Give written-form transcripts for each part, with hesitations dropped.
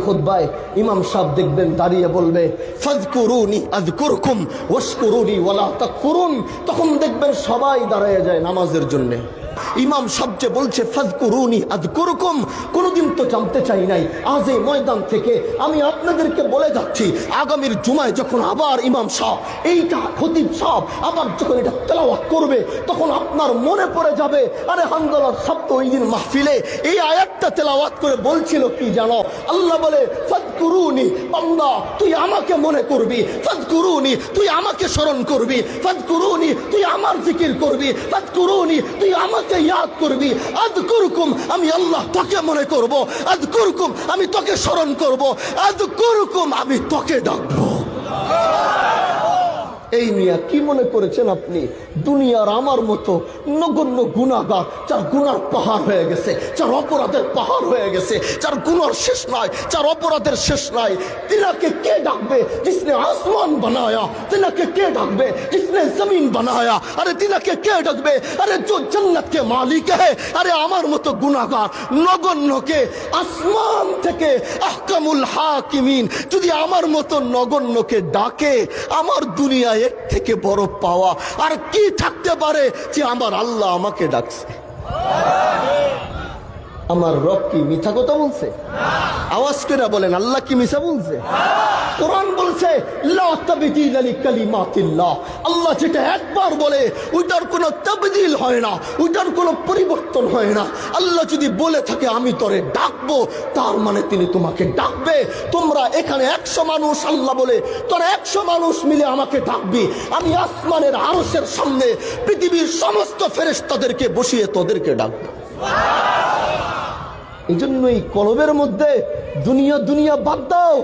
খুতবায় ইমাম সাহেব দেখবেন দাঁড়িয়ে বলবে ফাযকুরুনি আযকুরকুম ওয়াশকুরুনি ওয়ালা তাকফুরুন, তখন দেখবেন সবাই দাঁড়িয়ে যায় নামাজের জন্য। ইমাম সাহেব যে বলছে ফাযকুরুনি আযকুরকুম, কোনোদিন তো জানতে চাই নাই। আজ এই ময়দান থেকে আমি আপনাদেরকে বলে যাচ্ছি, আগামীর জুমায় যখন আবার ইমাম সাহেব এইটা খতিব সাহেব আবার যখন এটা তেলাওয়াত করবে, তখন আপনার মনে পড়ে যাবে, আরে হানজালার সাহেব তো ওই দিন মাহফিলে এই আয়াতটা তেলাওয়াত করে বলছিল কি জানো? আল্লাহ বলে ফাযকুরুনি, বান্দা তুই আমাকে মনে করবি, ফাযকুরুনি তুই আমাকে স্মরণ করবি, ফাযকুরুনি তুই আমার জিকির করবি, ফাযকুরুনি তুই আমাকে ইয়াদ করবি, আযকুরকুম আমি আল্লাহ তোকে মনে করব, আযকুরকুম আমি তোকে স্মরণ করব, আযকুরকুম আমি তোকে ডাকবো। এই মিয়া কি মনে করেছেন আপনি দুনিয়ার আমার মতো নগণ্য গুনাহগার, যার গুনার পাহাড় হয়ে গেছে, যার অপরাধের পাহাড় হয়ে গেছে, যার গুনার শেষ নাই, যার অপরাধের শেষ নাই, তিনাকে কে ডাকবে? जिसने आसमान बनाया तिनाके के डाकबे, जिसने जमीन बनाया अरे तिनाके के डाकबे, अरे जो जन्नत के मालिक है, अरे আমার মতো গুনাহগার নগণ্যকে আসমান থেকে আহকামুল হাকিমিন যদি আমার মতো নগণ্যকে ডাকে, আমার দুনিয়া এর থেকে বড় পাওয়া আর কি থাকতে পারে যে আমার আল্লাহ আমাকে ডাকছে। আমার রব কি মিথ্যা কথা বলছে? আওয়াজ করে বলেন, আল্লাহ কি মিথ্যা বলছে? কোরআন বলছে লা তাবদীল লিকালিমাতিল্লাহ, আল্লাহ যেটা একবার বলে ওইটার কোনো তাবদীল হয় না, ওইটার কোনো পরিবর্তন হয় না। আল্লাহ যদি বলে থাকে আমি তোরে ডাকবো, তার মানে তিনি তোমাকে ডাকবে। তোমরা এখানে 100 মানুষ, আল্লাহ বলে তোরা 100 মানুষ মিলে আমাকে ডাকবি, আমি আসমানের আরশের সামনে পৃথিবীর সমস্ত ফেরেশতাদেরকে বসিয়ে তোদেরকে ডাকবো। এই জন্যই কলবের মধ্যে দুনিয়া দুনিয়া বাদ দাও।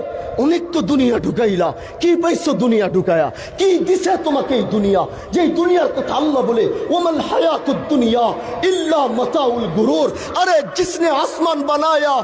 অনেক তো দুনিয়া ঢুকাইলা, কি পাইছো দুনিয়া ঢুকায়া? কি দিছে তোমাকে এই দুনিয়া? যে দুনিয়ার কথা আল্লাহ বলে ওমাল হায়াতুদ দুনিয়া ইল্লা মাতাউল গুরুর। আরে जिसने आसमान बनाया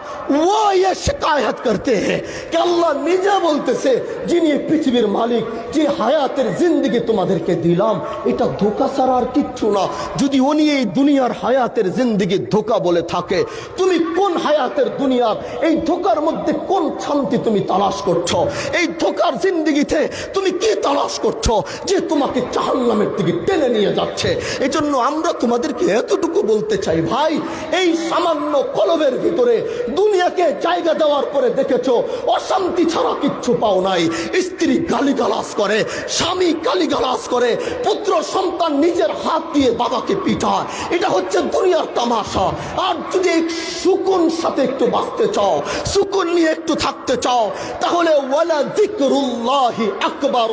वो ये शिकायत करते हैं कि আল্লাহ নিজে বলতেছে যিনি পৃথিবীর মালিক, যে হায়াতের জিন্দেগি তোমাদেরকে দিলাম এটা ধোঁকা ছাড়া আর কিচ্ছু না। যদি উনি এই দুনিয়ার হায়াতের জিন্দেগি ধোঁকা বলে থাকে, তুমি কোন হায়াতের দুনিয়ার এই ধোঁকার মধ্যে কোন শান্তি তুমি তালাশ করছো? এই ধোঁকার জিন্দেগিতে তুমি কি তালাশ করছো যে তোমাকে জাহান্নামের দিকে টেনে নিয়ে যাচ্ছে? এই জন্য আমরা তোমাদেরকে এতটুকু বলতে চাই, ভাই এই সামান্য কলবের ভিতরে দুনিয়াকে জায়গা দেওয়ার পরে দেখেছো অশান্তি ছাড়া কিচ্ছু পাও নাই। স্ত্রী গালিগালাজ করে, স্বামী গালিগালাজ করে, পুত্র সন্তান নিজের হাত দিয়ে বাবাকে পিটায়, এটা হচ্ছে দুনিয়ার তামাশা। আর যদি সুকুন সাথে একটু বাঁচতে চাও, সুকুন নিয়ে একটু থাকতে চাও, তাহলে ওয়ালা যিকরুল্লাহি আকবার।